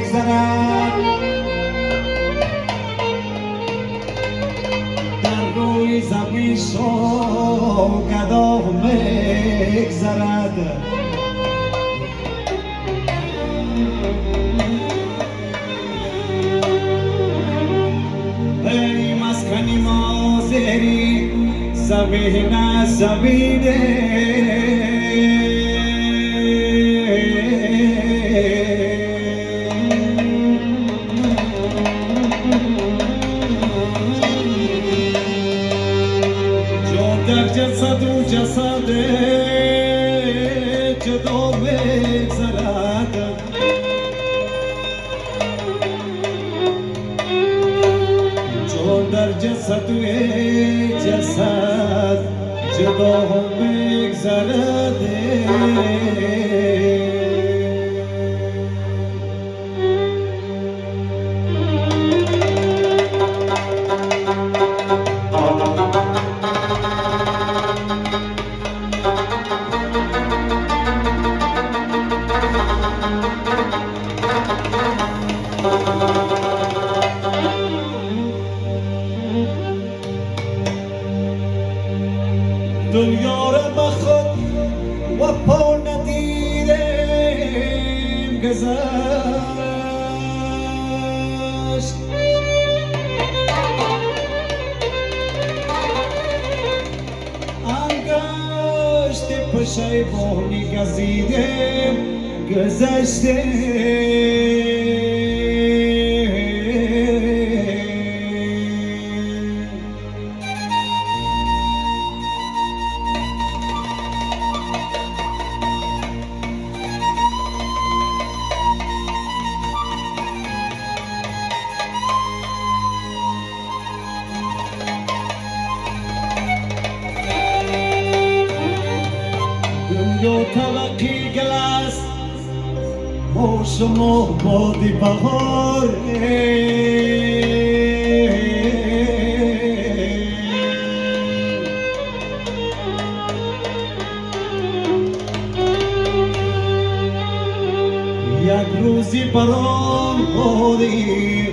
میگذرد در روی زمین گدا میگذرد ای مسکنی ما زیری زمین زمینه در جسد و جسد جدا بگذرد چون در جسد و جسد جدا بگذرد دنیا را به خود و پا ندیدیم گذشت انگشت پشیمانی گزیدیم گذشته دنیا طبقی گلاس موش و بادی بهار یک روزی برام بودی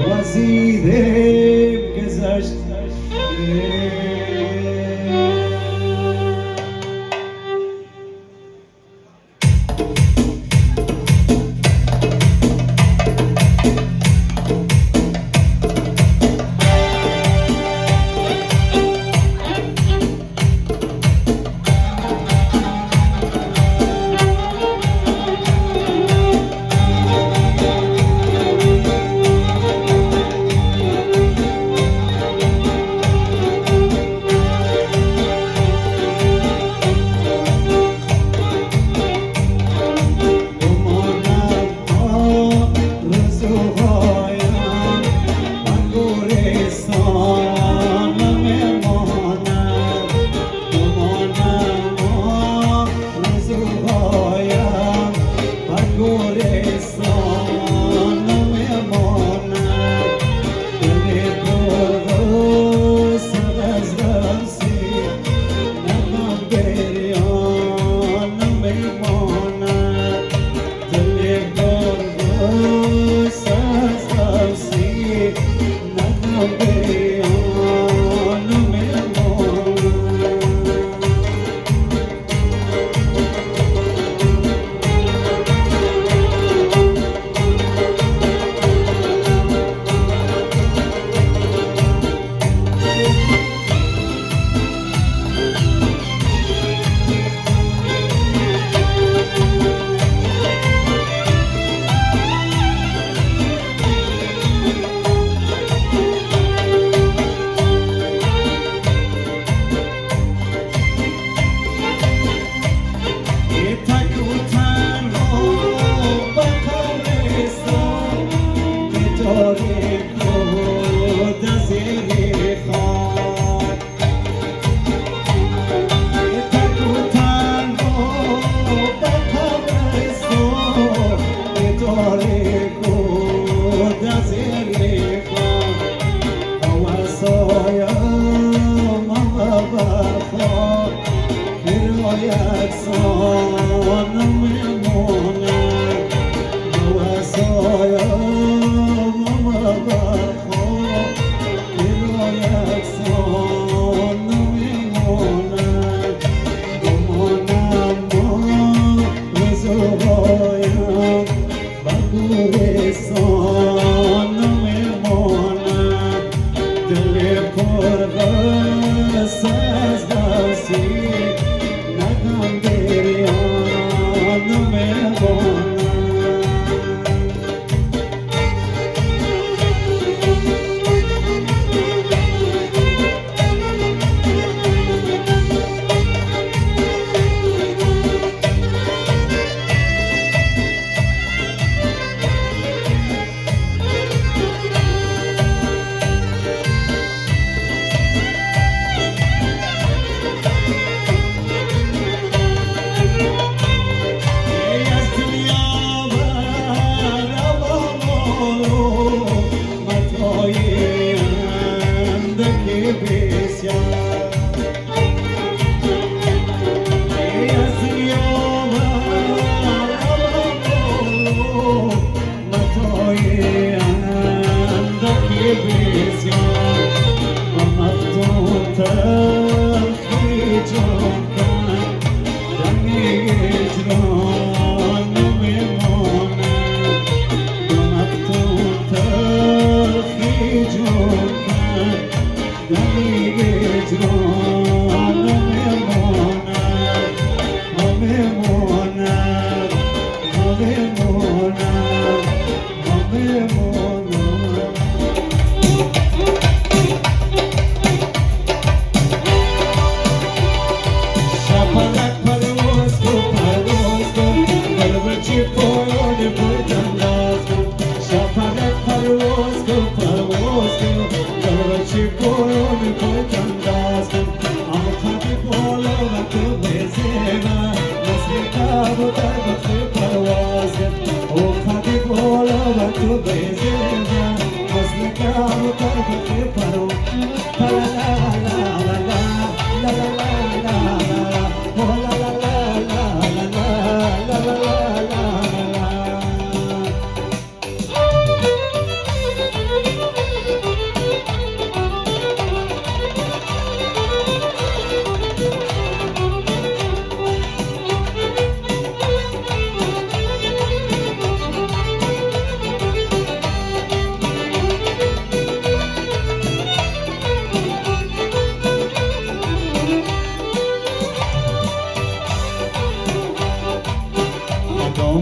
وزیدیم گذشت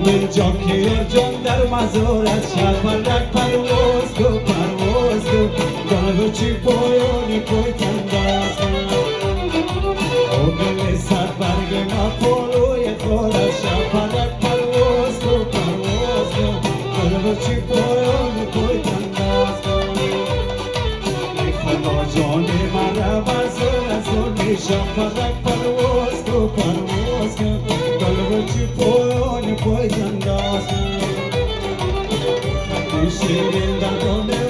من جاکی جان در مزارت شفرک پرواز کو گل چی پایانی پای تنداز او گل سر برگ ما پولوی خورد شفرک پرواز کو گل چی پایانی پای تنداز ای خدا جان مرا مزارت سونی شفرک پرواز کو گل چی پایانی پای تنداز شیرین دندانه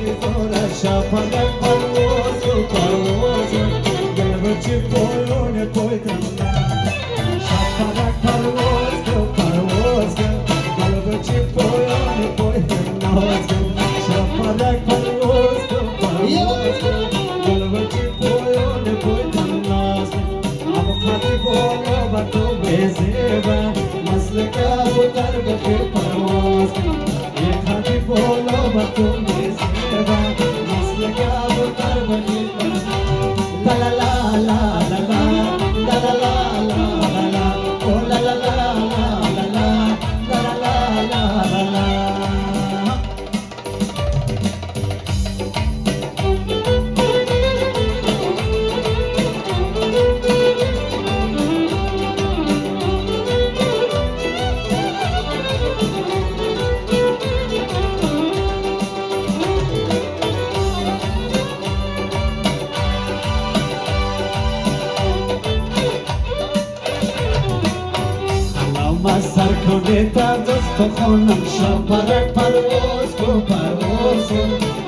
می‌خوره شفرک پرواز گل چی پایانی پای تنداز شفرک پرواز گل چی پایانی پای تنداز شفرک پرواز گل چی پایانی پای تنداز ابو خاطی بالا و تو بزیبا مثل کبوتر به پرواز خاطی بالا و تو بزیبا مثل کبوتر به لا لا لا لا لا لا لا لا لا او لا لا لا لا لا لا لا ما سر کنه در دست خونم شفرک پرواز کو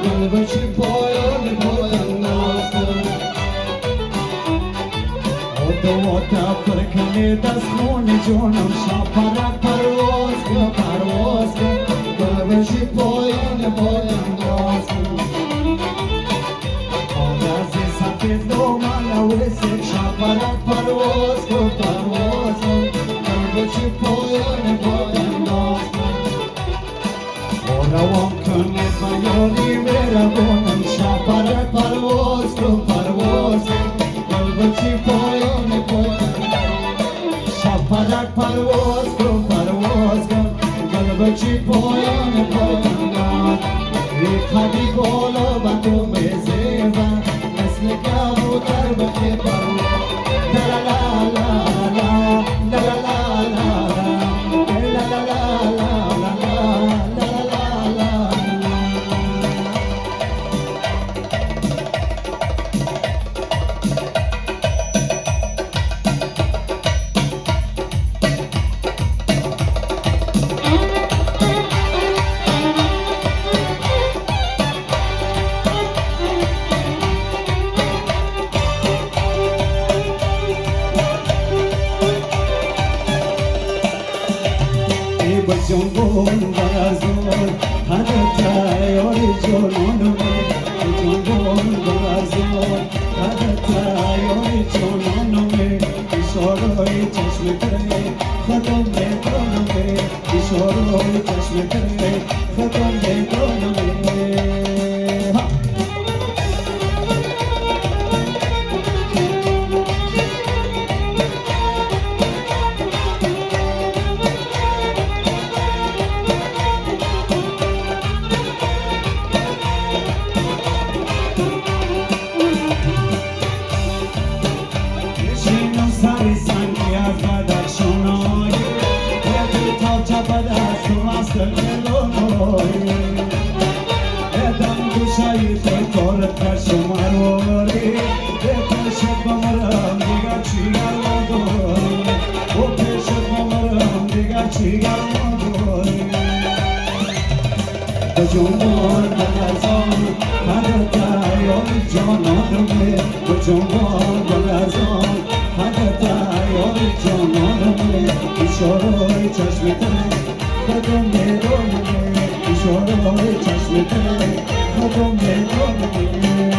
گل بچی پایان تنداز او دو تا پر کنه دست خون جانم شفرک پرواز کو گل بشی پایان باید آغاز سفید دومن اوریسک شپرک پرواز کن پرواز کن بشی پایان باید روان کنه بیاری برگونم شپرک پرواز کن پرواز کن بشی پایان باید شپرک پرواز کن پرواز کن بچی پایان پایان ریختی بالا و تو میزیبن مثل کبوتر بخی پرواز لالالالا لالالالا جنبون برزون حدتا یاری جنونم جنبون برزون حدتا یاری جنونم اشارای چشم کره ختم میکنم اشارای چشم کره ختم میکنم جنبان بلرزان حدتا یاری جانانمه جنبان بلرزان حدتا یاری جانانمه اشارای چشم تره خودم میدانمه اشارای چشم تره خودم میدانمه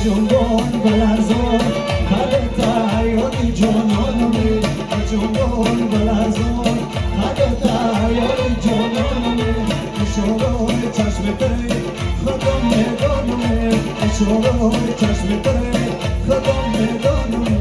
جنبان بلرزان حدتا یاری جانانمه جنبان بلرزان حدتا یاری جانانمه اشارای چشم تره خودم میدانمه اشارای چشم تره خودم میدانمه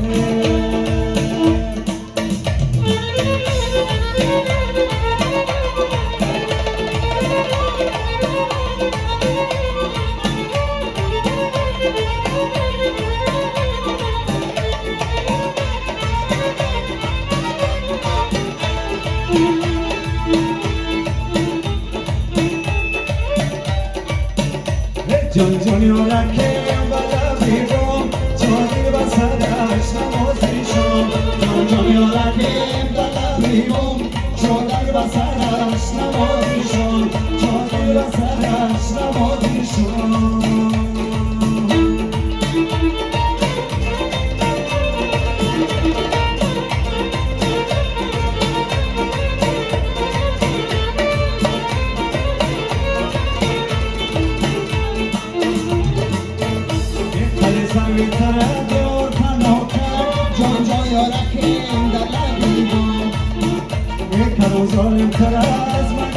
جان جانی رکیم بالا بیرون جانی بسرش نمازی شم جان جانی رکیم بالا بیرون جانی بسرش نمازی شم جانی بسرش نمازی شم ظالم تر از من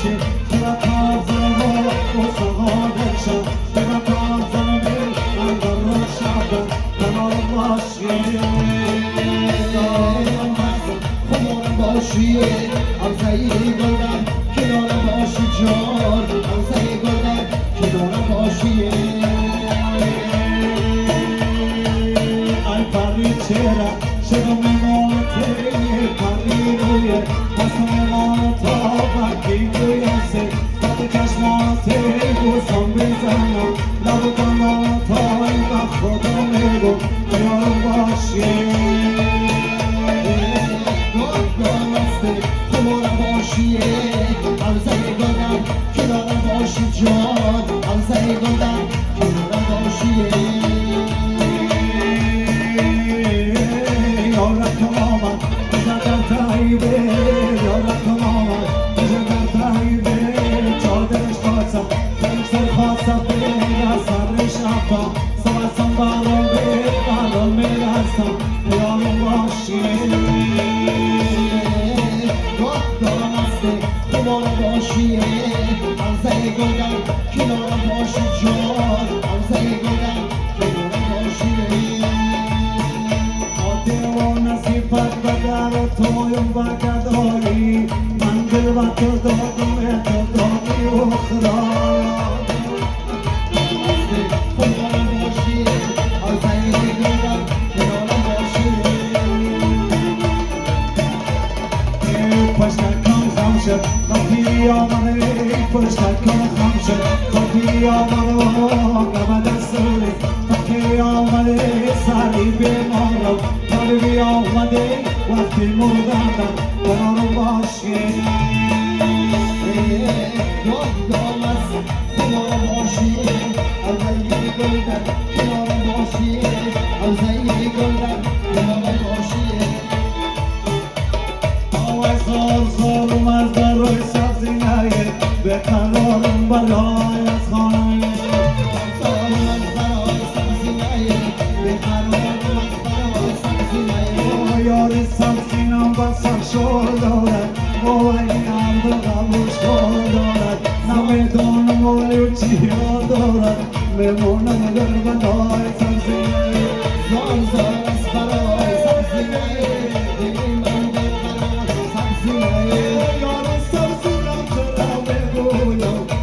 چه خیرتم زنم و سهادر شد خیرتم زنم اندر رو شد کنار باشی خمارم باشی عرضهی گلدم کنارم باشی جان عرضهی گلدم کنارم باشی ای پری چرا چرا میمونه تیه پری رویه پسو میمونه تا وقتی توی سه تاتی چشمان تیه گوزم بزنم لبو کنم تا این وقت خدا میگو بیارم باشی خمارم باشی عرضهی گلدم کنارم باشی جان عرضهی گلدم کنارم باشی یارکم آمد بزن در تاییده یارکم آمد بزن در تاییده چادرش خواستم سر خواستم بگه سرش رفتم سوستم برام میرستم بیارم باشی دارم هسته خمارم باشی عرضهی گلدم کنارم باشی جان عرضهی گلدم کنارم باشی صفت بدر تویم و گدایی من دل و تو دادم تو دادی اخرا خمارم باشی عرضهی گلدم کنارم باشی پشتکم خم شد خاطی آمده پشتکم خم شد خاطی آمده گم دستوری خاطی آمده سری بیمارم قلبی آمده وقتی مردم کنارم باشی دام است کنارم باشی عرضهی گلدم کنارم باشی عرضهی گلدم کنارم باشی زارم از در روی سبزی نیه بقرارم برای از خانه زارم از برای سبزی نیه بقرارم از برای سبزی نیه یاری سبزینم بسر شد دارد این عرض قبوش کن دارد نمیدانم ولی چی ها دارد بمانم در برای سبزی نیه زار از برای سبزی نیه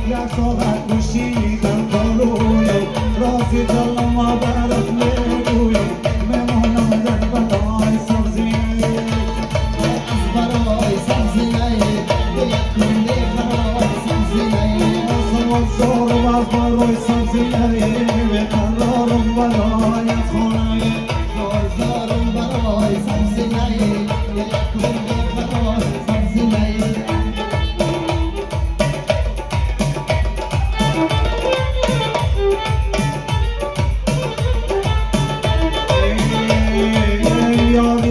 یک ساعت نشیدم کارویم رازی دلم برات میگویم میمانم در برای سبزی از برای سبزی به یک کنده برای سبزی زارم از برای سبزی بقرارم برای خانه زارم برای سبزی به یک کنده برای سبزی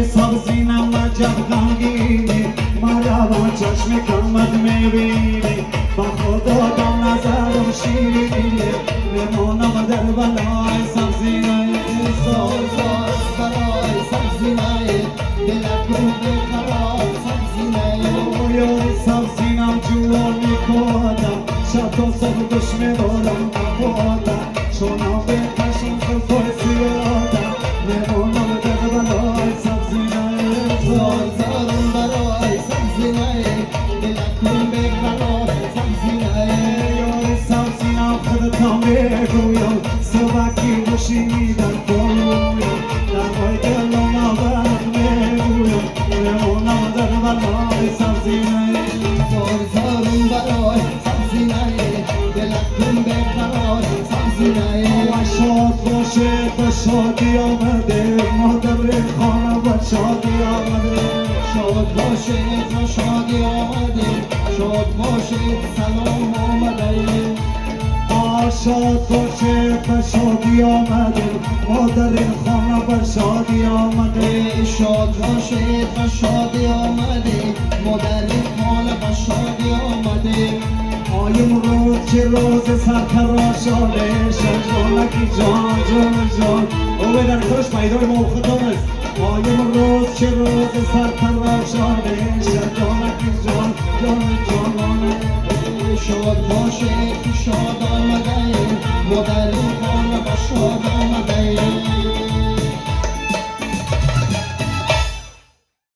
سبزینم عجب غمگینی مرا چشم کمت میبینی با خدا دم نظرم شیرینی بمانم در بلای سبزینه زار برای سبزینه دلکو بقرار سبزینه یاری سبزینم جوان میکادم شب تا صبح گوش میدارم نبادم چونم بکشم خلفای سیادم بمانم در بلای سبزینه زارم برای سبزینه دلکم بقرار سبزینه یاری سبزینم خودتم بگویم صبحکی بشیدن کلویم درهای دلم برات میگویم بمانم در بلای سبزینه زارم برای سبزینه دلکم بقرار سبزینه و شاد باشه به شادی آمده مادر خانه به شادی آمده شاد باشه به شادی آمده شاد باشه سلام آمده شاد باشه به شادی آمده مادر خانه به شادی آمده شاد باشه به شادی آمده مادر خانه به شادی آمده آیم روز چه روز سرخراشانه شجانکی جان او به در کاش پیدای موقع است آیم روز چه روز سرخراشانه شجانکی جانانه شاد باشه که شاد آمده مادری خانه با شاد آمده